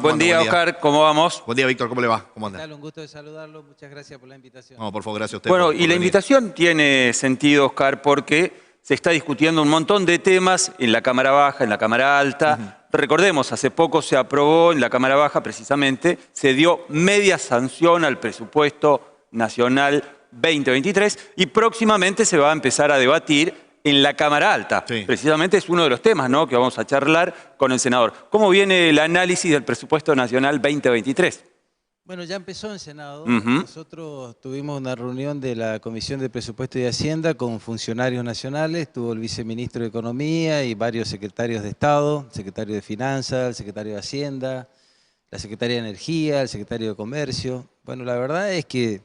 Buen día, Oscar, ¿cómo vamos? Buen día, Víctor, ¿cómo le va? ¿Cómo anda? Un gusto de saludarlo, muchas gracias por la invitación. No, por favor, gracias a usted. Bueno, por y la venir. invitación tiene sentido, Oscar, porque se está discutiendo un montón de temas en la Cámara Baja, en la Cámara Alta. Recordemos, hace poco se aprobó en la Cámara Baja, precisamente, se dio media sanción al presupuesto nacional 2023 y próximamente se va a empezar a debatir en la Cámara Alta. Sí. Precisamente es uno de los temas, ¿no?, que vamos a charlar con el senador. ¿Cómo viene el análisis del presupuesto nacional 2023? Bueno, ya empezó en Senado. Ujú. Nosotros tuvimos una reunión de la Comisión de Presupuesto y Hacienda con funcionarios nacionales, estuvo el viceministro de Economía y varios secretarios de Estado, el secretario de Finanzas, el secretario de Hacienda, la secretaria de Energía, el secretario de Comercio. Bueno, la verdad es que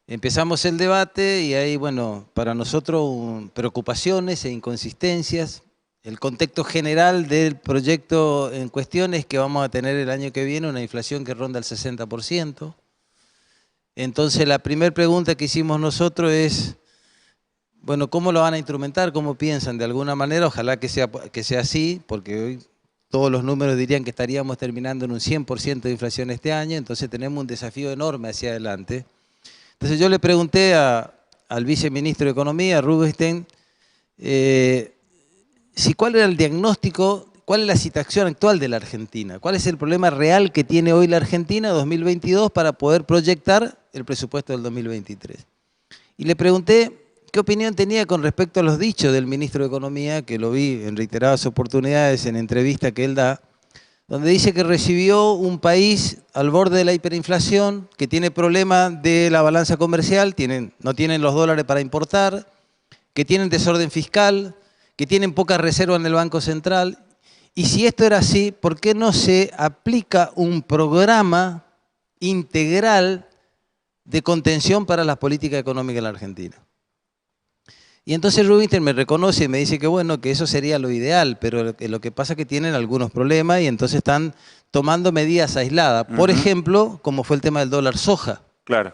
empezamos el debate y hay, bueno, para nosotros preocupaciones e inconsistencias. El contexto general del proyecto en cuestión es que vamos a tener el año que viene una inflación que ronda el 60%. Entonces, la primera pregunta que hicimos nosotros es, bueno, ¿cómo lo van a instrumentar? ¿Cómo piensan? De alguna manera, ojalá que sea así, porque hoy todos los números dirían que estaríamos terminando en un 100% de inflación este año, entonces tenemos un desafío enorme hacia adelante. Entonces yo le pregunté al viceministro de Economía, Rubinstein, cuál era el diagnóstico, cuál es la situación actual de la Argentina, cuál es el problema real que tiene hoy la Argentina 2022 para poder proyectar el presupuesto del 2023. Y le pregunté qué opinión tenía con respecto a los dichos del ministro de Economía, que lo vi en reiteradas oportunidades en entrevista que él da, donde dice que recibió un país al borde de la hiperinflación, que tiene problemas de la balanza comercial, no tienen los dólares para importar, que tienen desorden fiscal, que tienen poca reserva en el Banco Central. Y si esto era así, ¿por qué no se aplica un programa integral de contención para las políticas económicas en la Argentina? Y entonces Rubinstein me reconoce y me dice que bueno, que eso sería lo ideal, pero lo que pasa es que tienen algunos problemas y entonces están tomando medidas aisladas. Por ejemplo, como fue el tema del dólar soja. Claro.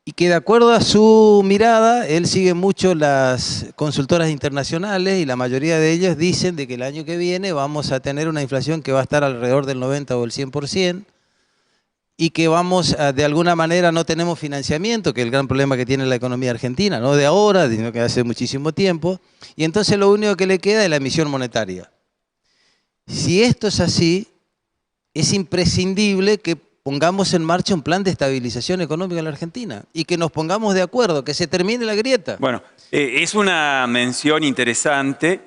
Y que de acuerdo a su mirada, él sigue mucho las consultoras internacionales y la mayoría de ellas dicen de que el año que viene vamos a tener una inflación que va a estar alrededor del 90 o el 100% y que vamos a, de alguna manera no tenemos financiamiento, que es el gran problema que tiene la economía argentina, no de ahora, sino que hace muchísimo tiempo, y entonces lo único que le queda es la emisión monetaria. Si esto es así, es imprescindible que pongamos en marcha un plan de estabilización económica en la Argentina y que nos pongamos de acuerdo, que se termine la grieta. Bueno, es una mención interesante,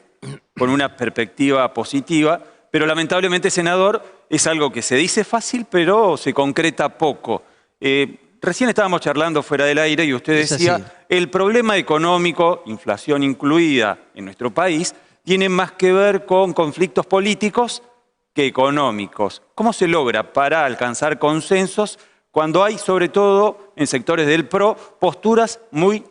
con una perspectiva positiva, pero lamentablemente, senador, es algo que se dice fácil, pero se concreta poco. Recién estábamos charlando fuera del aire y usted decía, el problema económico, inflación incluida en nuestro país, tiene más que ver con conflictos políticos que económicos. ¿Cómo se logra para alcanzar consensos cuando hay, sobre todo en sectores del PRO, posturas muy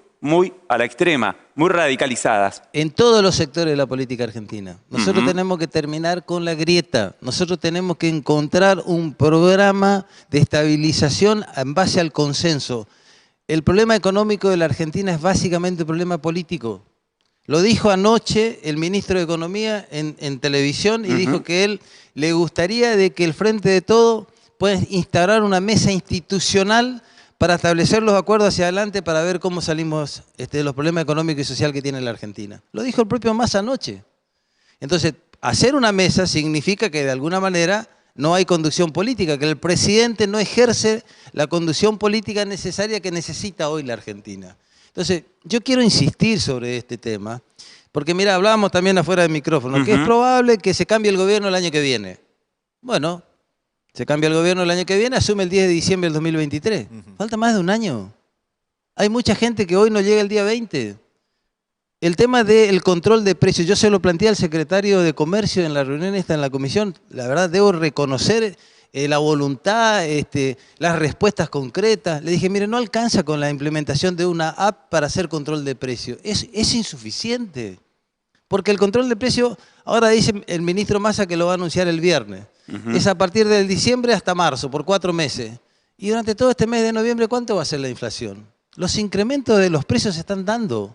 a la extrema, muy radicalizadas? En todos los sectores de la política argentina. Nosotros tenemos que terminar con la grieta. Nosotros tenemos que encontrar un programa de estabilización en base al consenso. El problema económico de la Argentina es básicamente un problema político. Lo dijo anoche el ministro de Economía en televisión y dijo que él le gustaría de que el Frente de Todo pueda instaurar una mesa institucional para establecer los acuerdos hacia adelante para ver cómo salimos de los problemas económicos y sociales que tiene la Argentina. Lo dijo el propio Massa anoche. Entonces, hacer una mesa significa que de alguna manera no hay conducción política, que el presidente no ejerce la conducción política necesaria que necesita hoy la Argentina. Entonces, yo quiero insistir sobre este tema, porque mira, hablábamos también afuera del micrófono, que es probable que se cambie el gobierno el año que viene. Bueno, se cambia el gobierno el año que viene, asume el 10 de diciembre del 2023. Falta más de un año. Hay mucha gente que hoy no llega el día 20. El tema del control de precios, yo se lo planteé al secretario de Comercio en la reunión esta en la comisión, la verdad debo reconocer la voluntad, las respuestas concretas. Le dije, mire, no alcanza con la implementación de una app para hacer control de precios. Es insuficiente. Porque el control de precios, ahora dice el ministro Massa que lo va a anunciar el viernes. Es a partir del diciembre hasta marzo, por 4 meses. Y durante todo este mes de noviembre, ¿cuánto va a ser la inflación? Los incrementos de los precios se están dando.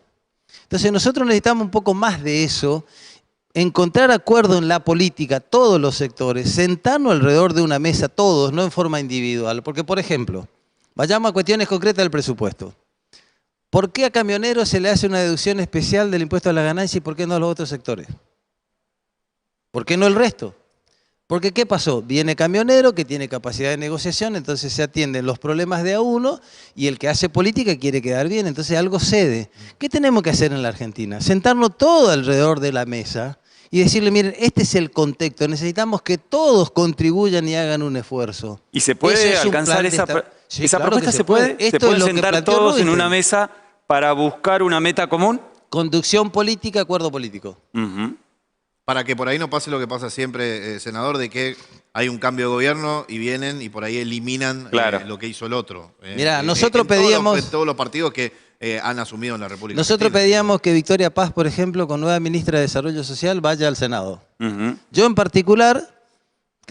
Entonces nosotros necesitamos un poco más de eso encontrar acuerdo en la política, todos los sectores, sentarnos alrededor de una mesa todos, no en forma individual. Porque, por ejemplo, vayamos a cuestiones concretas del presupuesto. ¿Por qué a camioneros se le hace una deducción especial del impuesto a la ganancia y por qué no a los otros sectores? ¿Por qué no el resto? Porque ¿qué pasó? Viene camionero que tiene capacidad de negociación, entonces se atienden los problemas de a uno y el que hace política quiere quedar bien, entonces algo cede. ¿Qué tenemos que hacer en la Argentina? Sentarnos todos alrededor de la mesa y decirle, miren, este es el contexto, necesitamos que todos contribuyan y hagan un esfuerzo. ¿Y se puede alcanzar esa propuesta? ¿Se puede? ¿Se pueden sentar todos en una mesa para buscar una meta común? Conducción política, acuerdo político. Para que por ahí no pase lo que pasa siempre, senador, de que hay un cambio de gobierno y vienen y por ahí eliminan lo que hizo el otro. Mirá, nosotros pedíamos... En todos los partidos que han asumido en la República Nosotros Argentina. pedíamos que Victoria Paz, por ejemplo, con nueva ministra de Desarrollo Social, vaya al Senado. Yo en particular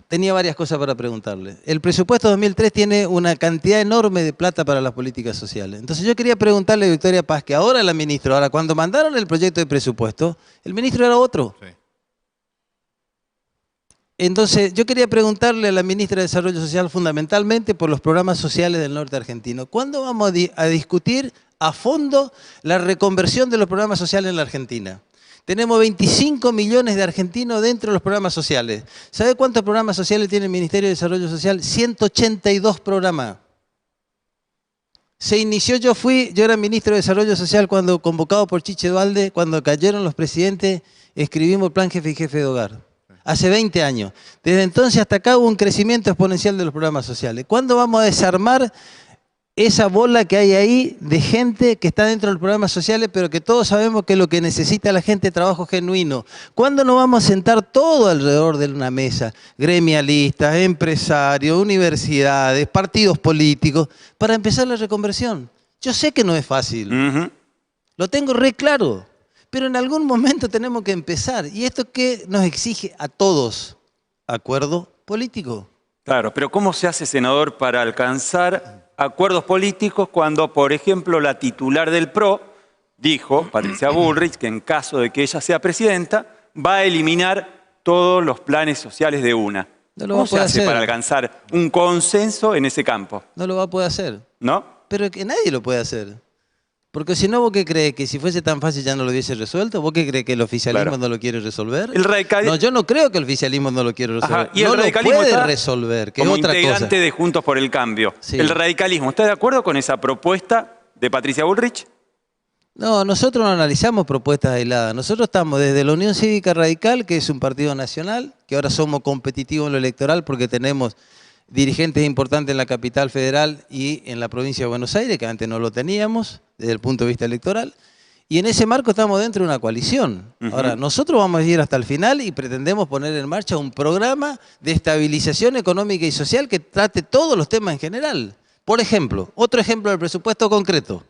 tenía varias cosas para preguntarle. El presupuesto 2003 tiene una cantidad enorme de plata para las políticas sociales. Entonces yo quería preguntarle a Victoria Paz, que ahora es la ministra, ahora cuando mandaron el proyecto de presupuesto, el ministro era otro. Sí. Entonces, yo quería preguntarle a la ministra de Desarrollo Social fundamentalmente por los programas sociales del norte argentino. ¿Cuándo vamos a discutir a fondo la reconversión de los programas sociales en la Argentina? Tenemos 25 millones de argentinos dentro de los programas sociales. ¿Sabe cuántos programas sociales tiene el Ministerio de Desarrollo Social? 182 programas. Se inició, yo era ministro de Desarrollo Social cuando, convocado por Chiche Dualde, cuando cayeron los presidentes, escribimos el Plan Jefe y Jefe de Hogar. Hace 20 años. Desde entonces hasta acá hubo un crecimiento exponencial de los programas sociales. ¿Cuándo vamos a desarmar esa bola que hay ahí de gente que está dentro de los programas sociales, pero que todos sabemos que lo que necesita la gente es trabajo genuino? ¿Cuándo nos vamos a sentar todos alrededor de una mesa? Gremialistas, empresarios, universidades, partidos políticos, para empezar la reconversión. Yo sé que no es fácil. Lo tengo re claro. Pero en algún momento tenemos que empezar. ¿Y esto qué nos exige a todos? Acuerdo político. Claro, pero ¿cómo se hace, senador, para alcanzar acuerdos políticos cuando, por ejemplo, la titular del PRO dijo, Patricia Bullrich, que en caso de que ella sea presidenta, va a eliminar todos los planes sociales de una? ¿Cómo se hace para alcanzar un consenso en ese campo? No lo va a poder hacer. ¿No? Pero que nadie lo puede hacer. Porque si no, ¿vos qué crees? ¿Que si fuese tan fácil ya no lo hubiese resuelto? ¿Vos qué crees? ¿Que el oficialismo no lo quiere resolver? No, yo no creo que el oficialismo no lo quiere resolver. Ajá, y el radicalismo lo puede está resolver, que como es otra integrante cosa. de Juntos por el Cambio. Sí. ¿El radicalismo está de acuerdo con esa propuesta de Patricia Bullrich? No, nosotros no analizamos propuestas aisladas. Nosotros estamos desde la Unión Cívica Radical, que es un partido nacional, que ahora somos competitivos en lo electoral porque tenemos dirigentes importantes en la capital federal y en la provincia de Buenos Aires, que antes no lo teníamos desde el punto de vista electoral. Y en ese marco estamos dentro de una coalición. Ahora, nosotros vamos a ir hasta el final y pretendemos poner en marcha un programa de estabilización económica y social que trate todos los temas en general. Por ejemplo, otro ejemplo del presupuesto concreto.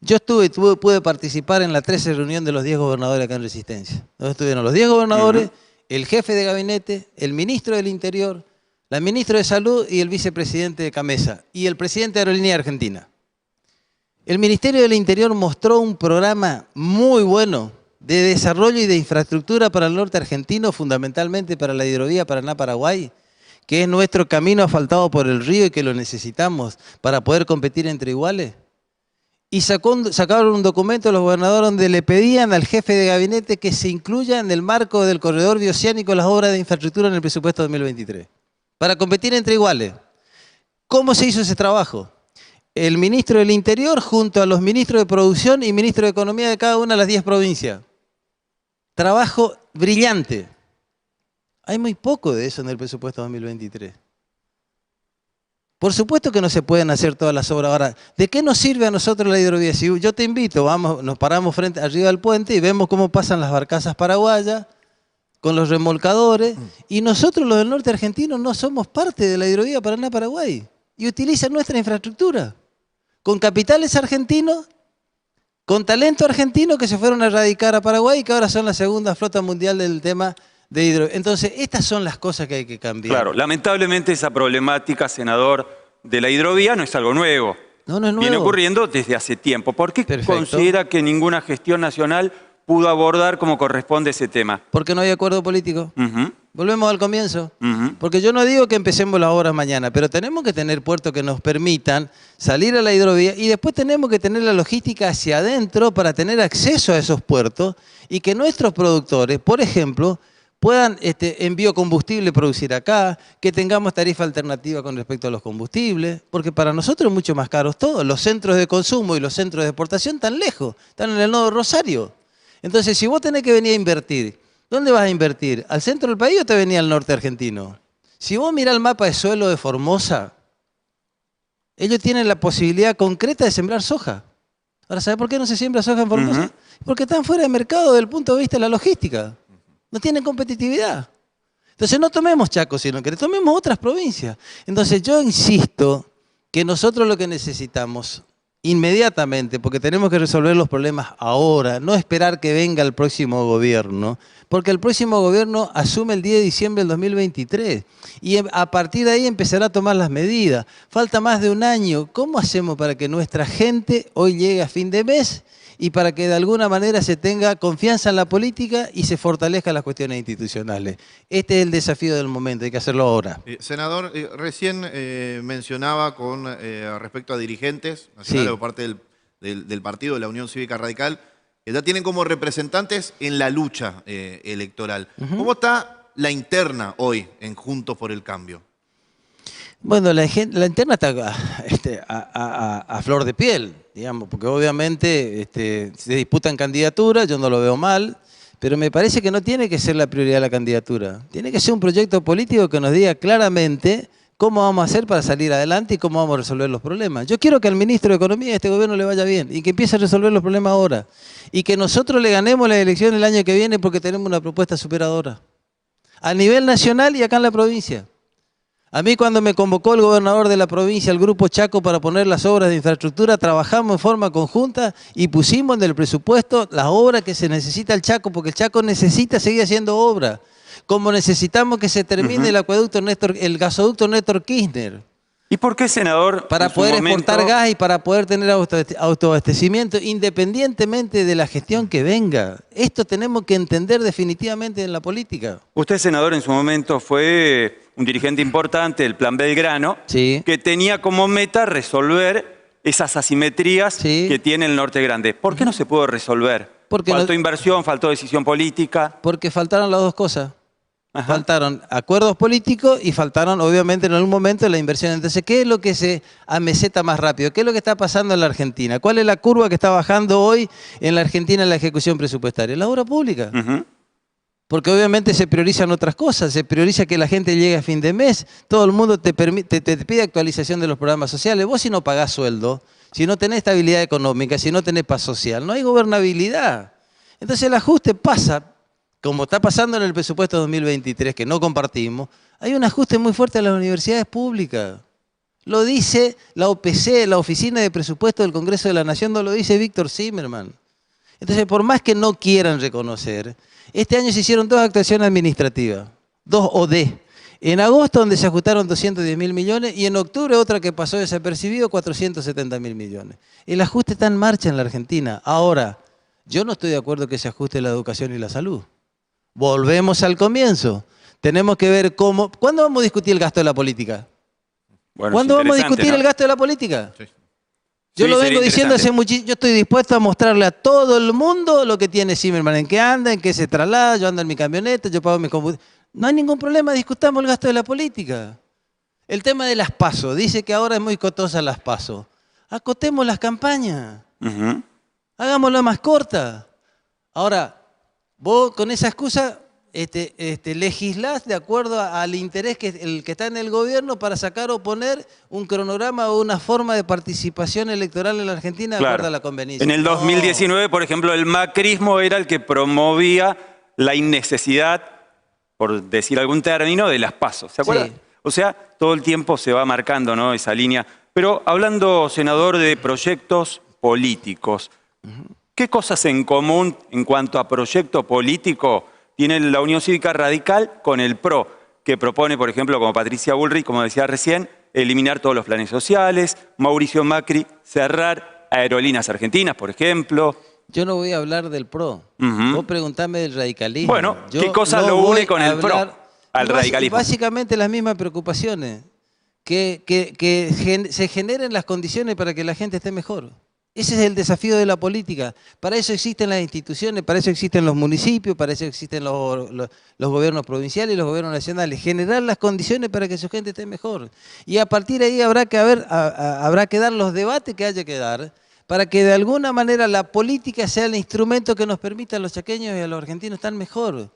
Yo pude participar en la 13 reunión de los 10 gobernadores acá en Resistencia. Donde estuvieron los 10 gobernadores, el jefe de gabinete, el ministro del Interior, la ministra de Salud y el vicepresidente de Camesa y el presidente de Aerolínea Argentina. El Ministerio del Interior mostró un programa muy bueno de desarrollo y de infraestructura para el norte argentino, fundamentalmente para la hidrovía Paraná-Paraguay, que es nuestro camino asfaltado por el río y que lo necesitamos para poder competir entre iguales. Y sacaron un documento los gobernadores donde le pedían al jefe de gabinete que se incluya en el marco del corredor bioceánico las obras de infraestructura en el presupuesto 2023. Para competir entre iguales. ¿Cómo se hizo ese trabajo? El ministro del Interior junto a los ministros de Producción y ministro de Economía de cada una de las 10 provincias. Trabajo brillante. Hay muy poco de eso en el presupuesto 2023. Por supuesto que no se pueden hacer todas las obras. Ahora, ¿de qué nos sirve a nosotros la hidrovía? Si yo te invito, vamos, nos paramos arriba del puente y vemos cómo pasan las barcazas paraguayas con los remolcadores, y nosotros los del norte argentino no somos parte de la hidrovía Paraná-Paraguay y utilizan nuestra infraestructura, con capitales argentinos, con talento argentino que se fueron a radicar a Paraguay y que ahora son la segunda flota mundial del tema de hidrovía. Entonces, estas son las cosas que hay que cambiar. Claro, lamentablemente esa problemática, senador, de la hidrovía no es algo nuevo. No es nuevo. Viene ocurriendo desde hace tiempo. ¿Por qué considera que ninguna gestión nacional pudo abordar como corresponde ese tema? Porque no hay acuerdo político. Volvemos al comienzo. Porque yo no digo que empecemos las obras mañana, pero tenemos que tener puertos que nos permitan salir a la hidrovía y después tenemos que tener la logística hacia adentro para tener acceso a esos puertos y que nuestros productores, por ejemplo, puedan en biocombustible producir acá, que tengamos tarifa alternativa con respecto a los combustibles, porque para nosotros es mucho más caros todo. Los centros de consumo y los centros de exportación están lejos, están en el nodo Rosario. Entonces, si vos tenés que venir a invertir, ¿dónde vas a invertir? ¿Al centro del país o te venís al norte argentino? Si vos mirás el mapa de suelo de Formosa, ellos tienen la posibilidad concreta de sembrar soja. Ahora, ¿sabés por qué no se siembra soja en Formosa? Porque están fuera de mercado desde el punto de vista de la logística. No tienen competitividad. Entonces no tomemos Chaco, sino que tomemos otras provincias. Entonces yo insisto que nosotros lo que necesitamos inmediatamente, porque tenemos que resolver los problemas ahora, no esperar que venga el próximo gobierno, porque el próximo gobierno asume el 10 de diciembre del 2023 y a partir de ahí empezará a tomar las medidas. Falta más de un año. ¿Cómo hacemos para que nuestra gente hoy llegue a fin de mes y para que de alguna manera se tenga confianza en la política y se fortalezcan las cuestiones institucionales? Este es el desafío del momento, hay que hacerlo ahora. Senador, recién mencionaba con respecto a dirigentes nacionales por parte del partido de la Unión Cívica Radical, que ya tienen como representantes en la lucha electoral. ¿Cómo está la interna hoy en Juntos por el Cambio? Bueno, la interna está a flor de piel, digamos, porque obviamente se disputan candidaturas, yo no lo veo mal, pero me parece que no tiene que ser la prioridad la candidatura. Tiene que ser un proyecto político que nos diga claramente cómo vamos a hacer para salir adelante y cómo vamos a resolver los problemas. Yo quiero que al ministro de Economía de este gobierno le vaya bien y que empiece a resolver los problemas ahora. Y que nosotros le ganemos la elección el año que viene porque tenemos una propuesta superadora. A nivel nacional y acá en la provincia. A mí cuando me convocó el gobernador de la provincia, el Grupo Chaco, para poner las obras de infraestructura, trabajamos en forma conjunta y pusimos en el presupuesto las obras que se necesita el Chaco, porque el Chaco necesita seguir haciendo obras. Como necesitamos que se termine el gasoducto Néstor Kirchner. ¿Y por qué, senador? Para poder exportar gas y para poder tener autoabastecimiento independientemente de la gestión que venga. Esto tenemos que entender definitivamente en la política. Usted, senador, en su momento fue un dirigente importante del Plan Belgrano, que tenía como meta resolver esas asimetrías que tiene el Norte Grande. ¿Por qué no se pudo resolver? Porque faltó inversión, faltó decisión política. Porque faltaron las dos cosas. Faltaron acuerdos políticos y faltaron, obviamente, en algún momento la inversión. Entonces, ¿qué es lo que se ameseta más rápido? ¿Qué es lo que está pasando en la Argentina? ¿Cuál es la curva que está bajando hoy en la Argentina en la ejecución presupuestaria? La obra pública. Porque obviamente se priorizan otras cosas, se prioriza que la gente llegue a fin de mes, todo el mundo te pide actualización de los programas sociales. Vos si no pagás sueldo, si no tenés estabilidad económica, si no tenés paz social, no hay gobernabilidad. Entonces el ajuste pasa, como está pasando en el presupuesto 2023, que no compartimos, hay un ajuste muy fuerte a las universidades públicas. Lo dice la OPC, la Oficina de Presupuesto del Congreso de la Nación, no lo dice Víctor Zimmerman. Entonces, por más que no quieran reconocer, este año se hicieron 2 actuaciones administrativas, 2 OD. En agosto, donde se ajustaron 210.000 millones, y en octubre otra que pasó desapercibido, 470.000 millones. El ajuste está en marcha en la Argentina. Ahora, yo no estoy de acuerdo que se ajuste la educación y la salud. Volvemos al comienzo. Tenemos que ver cómo... ¿Cuándo vamos a discutir el gasto de la política? Bueno, ¿cuándo vamos a discutir el gasto de la política? Sí. Yo lo vengo diciendo hace muchísimo. Yo estoy dispuesto a mostrarle a todo el mundo lo que tiene Zimmerman, en qué anda, en qué se traslada, yo ando en mi camioneta, yo pago mi combustible. No hay ningún problema, discutamos el gasto de la política. El tema de las PASO, dice que ahora es muy costosa las PASO. Acotemos las campañas, hagámosla más corta. Ahora, vos con esa excusa legislás de acuerdo al interés el que está en el gobierno para sacar o poner un cronograma o una forma de participación electoral en la Argentina de acuerdo a la conveniencia. En el 2019, por ejemplo, el macrismo era el que promovía la innecesidad, por decir algún término, de las PASO. ¿Se acuerdan? Sí. O sea, todo el tiempo se va marcando, ¿no?, esa línea. Pero hablando, senador, de proyectos políticos, ¿qué cosas en común en cuanto a proyecto político tiene la Unión Cívica Radical con el PRO, que propone, por ejemplo, como Patricia Bullrich, como decía recién, eliminar todos los planes sociales, Mauricio Macri cerrar Aerolíneas Argentinas, por ejemplo, Yo no voy a hablar del PRO. Vos preguntame del radicalismo. Bueno, Yo ¿qué cosa no lo voy une con a el PRO hablar- al radicalismo? Básicamente las mismas preocupaciones. Que se generen las condiciones para que la gente esté mejor. Ese es el desafío de la política. Para eso existen las instituciones, para eso existen los municipios, para eso existen los gobiernos provinciales y los gobiernos nacionales. Generar las condiciones para que su gente esté mejor. Y a partir de ahí habrá que dar los debates que haya que dar para que de alguna manera la política sea el instrumento que nos permita a los chaqueños y a los argentinos estar mejor.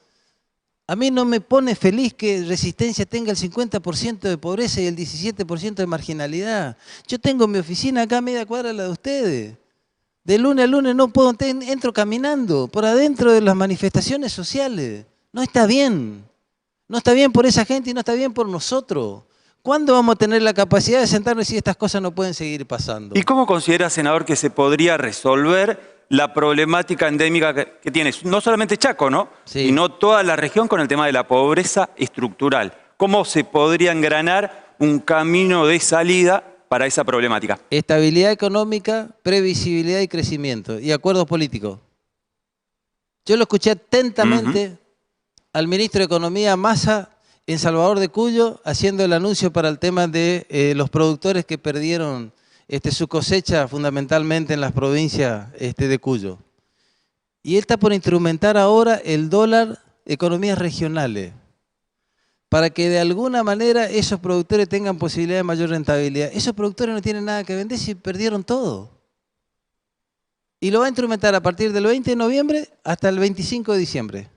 A mí no me pone feliz que Resistencia tenga el 50% de pobreza y el 17% de marginalidad. Yo tengo mi oficina acá a media cuadra de la de ustedes. De lunes a lunes no puedo, entro caminando por adentro de las manifestaciones sociales. No está bien. No está bien por esa gente y no está bien por nosotros. ¿Cuándo vamos a tener la capacidad de sentarnos y decir estas cosas no pueden seguir pasando? ¿Y cómo considera, senador, que se podría resolver la problemática endémica que tiene no solamente Chaco, ¿no? Sí. Sino toda la región con el tema de la pobreza estructural? ¿Cómo se podría engranar un camino de salida para esa problemática? Estabilidad económica, previsibilidad y crecimiento. Y acuerdos políticos. Yo lo escuché atentamente al ministro de Economía, Massa, en Salvador de Cuyo, haciendo el anuncio para el tema de los productores que perdieron su cosecha fundamentalmente en las provincias de Cuyo. Y él está por instrumentar ahora el dólar, economías regionales, para que de alguna manera esos productores tengan posibilidad de mayor rentabilidad. Esos productores no tienen nada que vender si perdieron todo. Y lo va a instrumentar a partir del 20 de noviembre hasta el 25 de diciembre.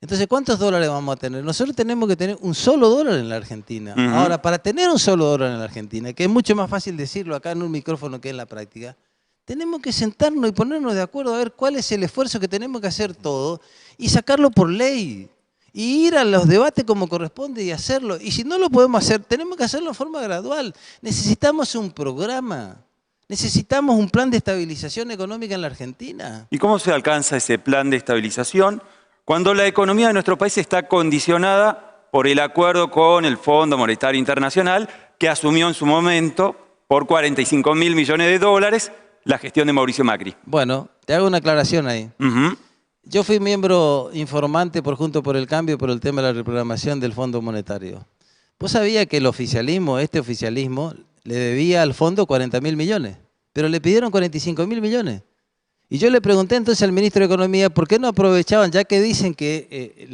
Entonces, ¿cuántos dólares vamos a tener? Nosotros tenemos que tener un solo dólar en la Argentina. Ahora, para tener un solo dólar en la Argentina, que es mucho más fácil decirlo acá en un micrófono que en la práctica, tenemos que sentarnos y ponernos de acuerdo a ver cuál es el esfuerzo que tenemos que hacer todos y sacarlo por ley. Y ir a los debates como corresponde y hacerlo. Y si no lo podemos hacer, tenemos que hacerlo de forma gradual. Necesitamos un programa. Necesitamos un plan de estabilización económica en la Argentina. ¿Y cómo se alcanza ese plan de estabilización cuando la economía de nuestro país está condicionada por el acuerdo con el Fondo Monetario Internacional que asumió en su momento por 45.000 millones de dólares la gestión de Mauricio Macri? Bueno, te hago una aclaración ahí. Yo fui miembro informante por Juntos por el Cambio por el tema de la reprogramación del Fondo Monetario. ¿Vos sabías que el oficialismo, este oficialismo, le debía al fondo 40.000 millones? Pero le pidieron 45.000 millones. Y yo le pregunté entonces al ministro de Economía por qué no aprovechaban, ya que dicen que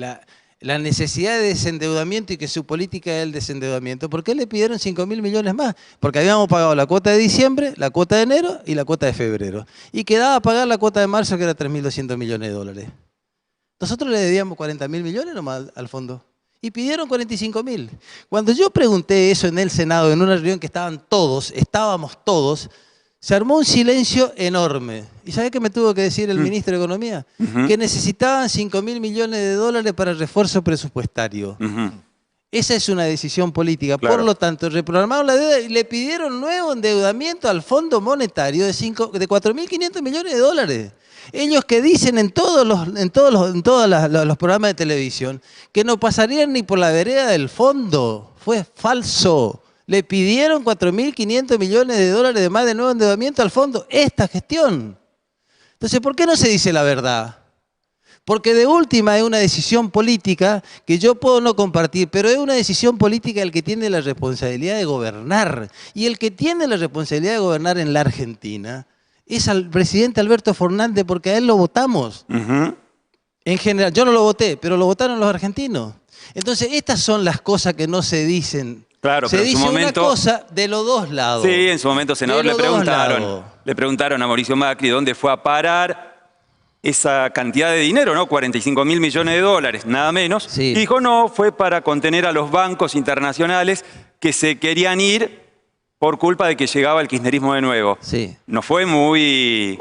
la necesidad de desendeudamiento y que su política es el desendeudamiento, ¿por qué le pidieron 5.000 millones más? Porque habíamos pagado la cuota de diciembre, la cuota de enero y la cuota de febrero. Y quedaba a pagar la cuota de marzo, que era 3.200 millones de dólares. Nosotros le debíamos 40.000 millones nomás al fondo. Y pidieron 45.000. Cuando yo pregunté eso en el Senado, en una reunión que estábamos todos, se armó un silencio enorme. ¿Y sabés qué me tuvo que decir el ministro de Economía? Que necesitaban 5.000 millones de dólares para el refuerzo presupuestario. Esa es una decisión política. Claro. Por lo tanto, reprogramaron la deuda y le pidieron nuevo endeudamiento al Fondo Monetario de 4.500 millones de dólares. Ellos que dicen en todos los programas de televisión que no pasarían ni por la vereda del fondo. Fue falso. Le pidieron 4.500 millones de dólares de más de nuevo endeudamiento al fondo. Esta gestión. Entonces, ¿por qué no se dice la verdad? Porque de última es una decisión política que yo puedo no compartir, pero es una decisión política el que tiene la responsabilidad de gobernar. Y el que tiene la responsabilidad de gobernar en la Argentina es al presidente Alberto Fernández, porque a él lo votamos. En general, yo no lo voté, pero lo votaron los argentinos. Entonces, estas son las cosas que no se dicen. Claro, Se pero en dice su momento, una cosa de los dos lados. Sí, en su momento, senador, De los dos lados. le preguntaron a Mauricio Macri dónde fue a parar esa cantidad de dinero, ¿no? 45.000 millones de dólares, nada menos. Sí. Y dijo, no, fue para contener a los bancos internacionales que se querían ir por culpa de que llegaba el kirchnerismo de nuevo. Sí. ¿No fue muy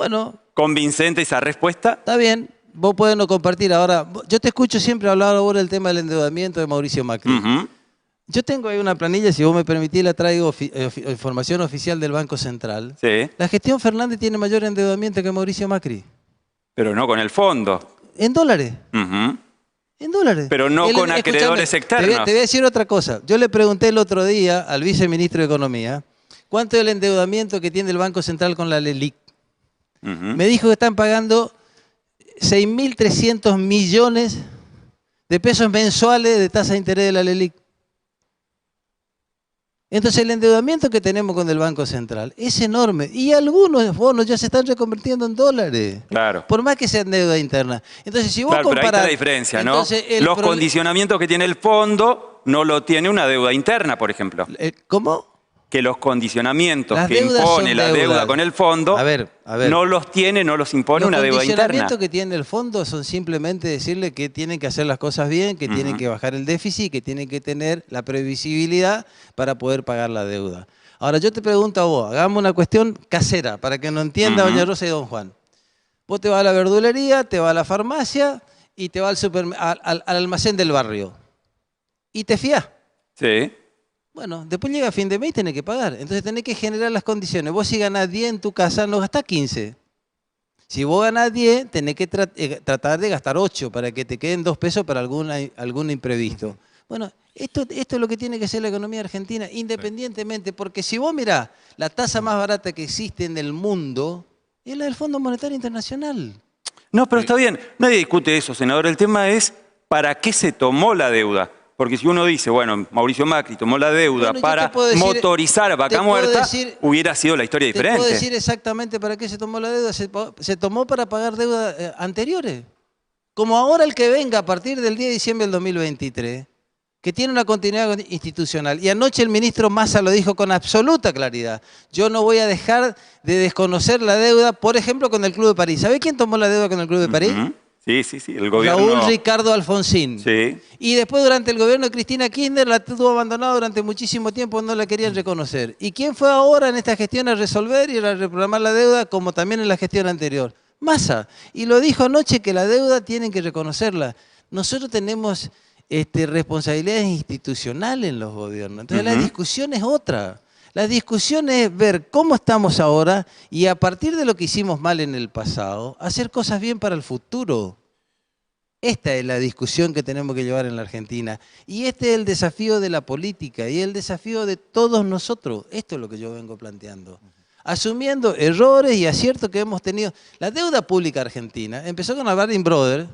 convincente esa respuesta? Está bien, vos podés no compartir. Ahora, yo te escucho siempre hablar ahora del tema del endeudamiento de Mauricio Macri. Yo tengo ahí una planilla, si vos me permitís, la traigo, información oficial del Banco Central. Sí. La gestión Fernández tiene mayor endeudamiento que Mauricio Macri. Pero no con el fondo. En dólares. En dólares. Pero no con acreedores externos. Te voy a decir otra cosa. Yo le pregunté el otro día al viceministro de Economía cuánto es el endeudamiento que tiene el Banco Central con la LELIQ. Me dijo que están pagando 6.300 millones de pesos mensuales de tasa de interés de la LELIQ. Entonces el endeudamiento que tenemos con el Banco Central es enorme y algunos bonos ya se están reconvirtiendo en dólares. Claro. Por más que sean deuda interna. Entonces si vos Claro, pero ahí está comparás, la diferencia, ¿no? entonces, Los condicionamientos que tiene el fondo no lo tiene una deuda interna, por ejemplo. ¿Cómo? Que los condicionamientos Las que deudas impone son la deudas. deuda con el fondo A ver. no los tiene, no los impone una deuda interna. Los condicionamientos que tiene el fondo son simplemente decirle que tienen que hacer las cosas bien, que tienen que bajar el déficit, que tienen que tener la previsibilidad para poder pagar la deuda. Ahora yo te pregunto a vos, hagamos una cuestión casera para que no entienda doña Rosa y don Juan. Vos te vas a la verdulería, te vas a la farmacia y te vas al almacén del barrio. Y te fías. Sí. Bueno, después llega fin de mes y tenés que pagar. Entonces tenés que generar las condiciones. Vos si ganás 10 en tu casa, no gastás 15. Si vos ganás 10, tenés que tratar de gastar 8 para que te queden 2 pesos para algún imprevisto. Bueno, esto es lo que tiene que ser la economía argentina, independientemente, porque si vos mirás, la tasa más barata que existe en el mundo es la del Fondo Monetario Internacional. No, pero está bien, nadie discute eso, senador. El tema es ¿para qué se tomó la deuda? Porque si uno dice, bueno, Mauricio Macri tomó la deuda para motorizar Vaca Muerta, hubiera sido la historia diferente. Te puedo decir exactamente para qué se tomó la deuda. Se tomó para pagar deudas anteriores. Como ahora el que venga a partir del 10 de diciembre del 2023, que tiene una continuidad institucional. Y anoche el ministro Massa lo dijo con absoluta claridad. Yo no voy a dejar de desconocer la deuda, por ejemplo, con el Club de París. ¿Sabe quién tomó la deuda con el Club de París? Sí, el gobierno. Raúl Ricardo Alfonsín. Sí. Y después durante el gobierno de Cristina Kirchner la tuvo abandonada durante muchísimo tiempo, no la querían reconocer. ¿Y quién fue ahora en esta gestión a resolver y a reprogramar la deuda, como también en la gestión anterior? Massa. Y lo dijo anoche que la deuda tienen que reconocerla. Nosotros tenemos responsabilidades institucionales en los gobiernos. Entonces la discusión es otra. La discusión es ver cómo estamos ahora y a partir de lo que hicimos mal en el pasado, hacer cosas bien para el futuro. Esta es la discusión que tenemos que llevar en la Argentina. Y este es el desafío de la política y el desafío de todos nosotros. Esto es lo que yo vengo planteando. Asumiendo errores y aciertos que hemos tenido. La deuda pública argentina empezó con la Bardin Brothers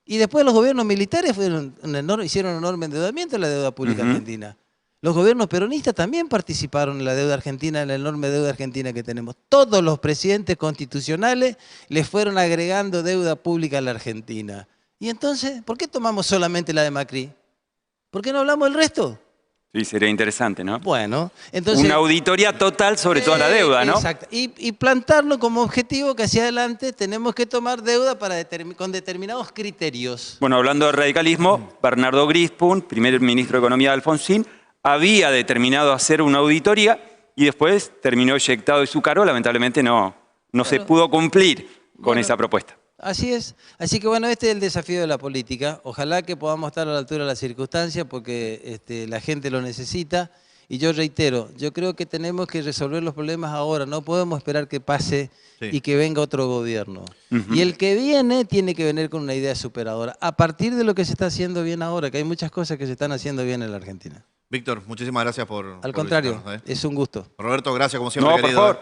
y después los gobiernos militares hicieron un enorme endeudamiento en la deuda pública argentina. Los gobiernos peronistas también participaron en la deuda argentina, en la enorme deuda argentina que tenemos. Todos los presidentes constitucionales le fueron agregando deuda pública a la Argentina. Y entonces, ¿por qué tomamos solamente la de Macri? ¿Por qué no hablamos del resto? Sí, sería interesante, ¿no? Bueno, entonces... Una auditoría total sobre toda la deuda, ¿no? Exacto. Y plantarlo como objetivo que hacia adelante tenemos que tomar deuda con determinados criterios. Bueno, hablando de radicalismo, Bernardo Grispun, primer ministro de Economía de Alfonsín, había determinado hacer una auditoría y después terminó eyectado de su cargo. Lamentablemente no se pudo cumplir con esa propuesta. Así es. Así que bueno, este es el desafío de la política. Ojalá que podamos estar a la altura de las circunstancias porque la gente lo necesita. Y yo reitero, yo creo que tenemos que resolver los problemas ahora. No podemos esperar que pase y que venga otro gobierno. Y el que viene tiene que venir con una idea superadora. A partir de lo que se está haciendo bien ahora, que hay muchas cosas que se están haciendo bien en la Argentina. Víctor, muchísimas gracias por... Al contrario, es un gusto. Roberto, gracias como siempre, No, por querido. favor.